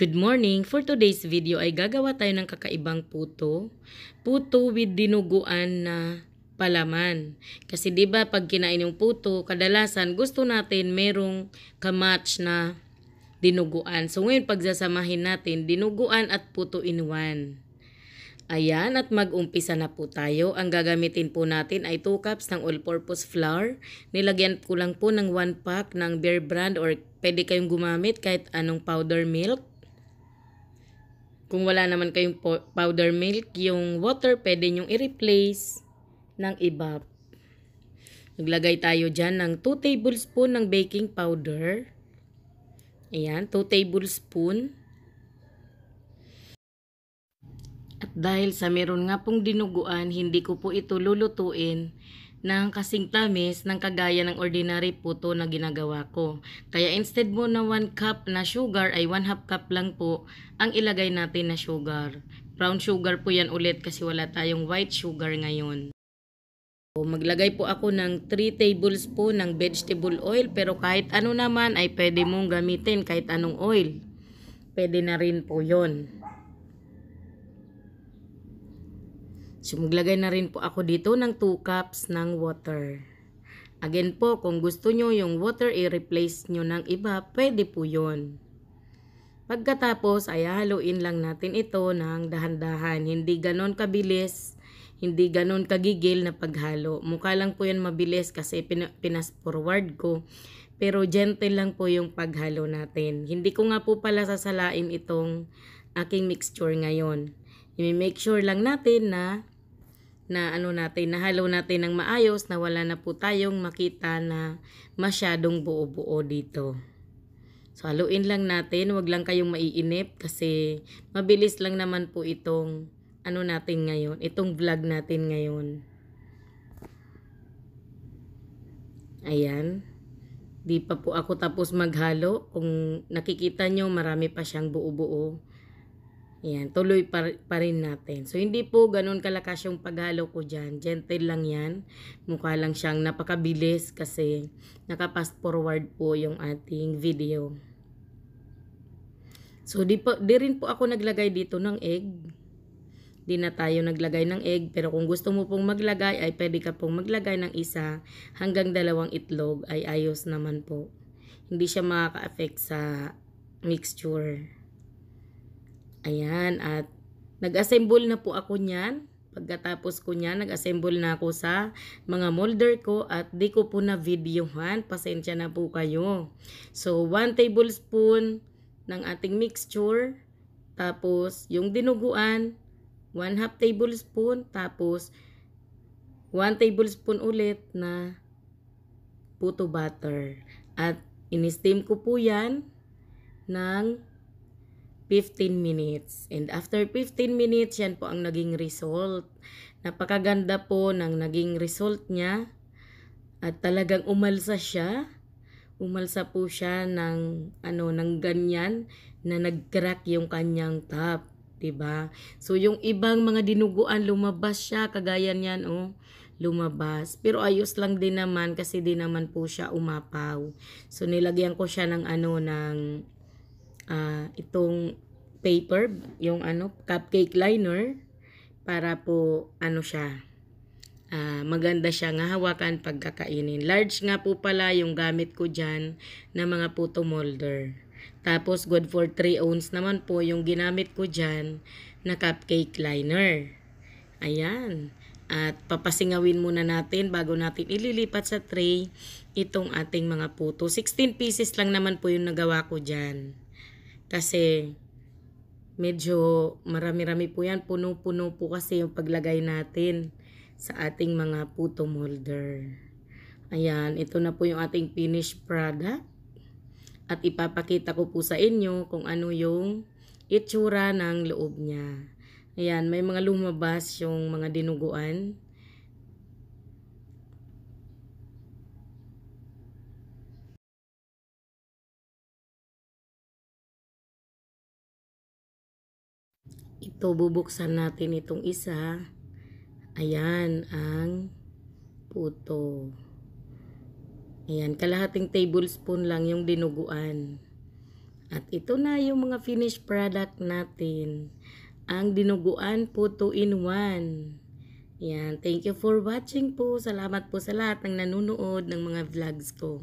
Good morning! For today's video ay gagawa tayo ng kakaibang puto. Puto with dinuguan na palaman. Kasi 'di ba pag kinain yung puto, kadalasan gusto natin merong kamatch na dinuguan. So ngayon pagsasamahin natin dinuguan at puto in one. Ayan, at mag-umpisa na po tayo. Ang gagamitin po natin ay 2 cups ng all-purpose flour. Nilagyan ko lang po ng 1 pack ng Bear Brand or pwede kayong gumamit kahit anong powder milk. Kung wala naman kayong powder milk, yung water pwede nyong i-replace ng iba. Naglagay tayo dyan ng 2 tablespoon ng baking powder. Ayan, 2 tablespoon. At dahil sa meron nga pong dinuguan, hindi ko po ito lulutuin ng kasing tamis ng kagaya ng ordinary puto na ginagawa ko. Kaya instead mo na 1 cup na sugar ay 1/2 cup lang po ang ilagay natin na sugar. Brown sugar po yan ulit kasi wala tayong white sugar ngayon. So, maglagay po ako ng 3 tablespoon ng vegetable oil, pero kahit ano naman ay pwede mong gamitin kahit anong oil. Pwede na rin po yon. So, maglagay na rin po ako dito ng 2 cups ng water. Again po, kung gusto nyo yung water i-replace nyo ng iba, pwede po yon. Pagkatapos, ay haluin lang natin ito ng dahan-dahan. Hindi ganon kabilis, hindi ganon kagigil na paghalo. Mukha lang po yan mabilis kasi pinas-forward ko. Pero gentle lang po yung paghalo natin. Hindi ko nga po pala sasalain itong aking mixture ngayon. I-make sure lang natin na nahalo natin ng maayos na wala na po tayong makita na masyadong buo-buo dito. So, haluin lang natin, wag lang kayong maiinip kasi mabilis lang naman po itong natin ngayon, itong vlog natin ngayon. Ayan. Di pa po ako tapos maghalo. Kung nakikita nyo, marami pa siyang buo-buo. Ayan, tuloy pa rin natin. So, hindi po ganun kalakas yung paghalo ko dyan. Gentle lang yan. Mukha lang siyang napakabilis kasi naka-fast forward po yung ating video. So, di rin po ako naglagay dito ng egg. Di na tayo naglagay ng egg. Pero kung gusto mo pong maglagay, ay pwede ka pong maglagay ng 1 hanggang 2 itlog. Ay ayos naman po. Hindi siya makaka-affect sa mixture. Ayan, at nag-assemble na po ako niyan. Pagkatapos ko niyan, nag-assemble na ako sa mga molder ko at di ko po na videohan. Pasensya na po kayo. So, 1 tablespoon ng ating mixture. Tapos, yung dinuguan, 1/2 tablespoon. Tapos, 1 tablespoon ulit na puto butter. At in-steam ko po yan ng 15 minutes. And after 15 minutes, yan po ang naging result. Napakaganda po ng naging result niya. At talagang umalsa siya. Umalsa po siya ng ganyan na nag-crack yung kanyang top. Diba? So, yung ibang mga dinuguan, lumabas siya. Kagaya niyan, lumabas. Pero ayos lang din naman kasi di naman po siya umapaw. So, nilagyan ko siya ng itong paper, yung cupcake liner para po siya maganda siya nga hawakan pagkakainin. Large nga po pala yung gamit ko dyan na mga puto molder. Tapos good for 3 ounce naman po yung ginamit ko dyan na cupcake liner. Ayan. At papasingawin muna natin bago natin ililipat sa tray itong ating mga puto. 16 pieces lang naman po yung nagawa ko dyan. Kasi medyo marami-rami po yan. Puno-puno po kasi yung paglagay natin sa ating mga puto molder. Ayan, ito na po yung ating finished product. At ipapakita ko po sa inyo kung ano yung itsura ng loob niya. Ayan, may mga lumabas yung mga dinuguan. Ito, bubuksan natin itong isa. Ayan, ang puto. Ayan, kalahating tablespoon lang yung dinuguan. At ito na yung mga finished product natin. Ang dinuguan po 2 in 1. Yan. Thank you for watching po. Salamat po sa lahat ng nanonood ng mga vlogs ko.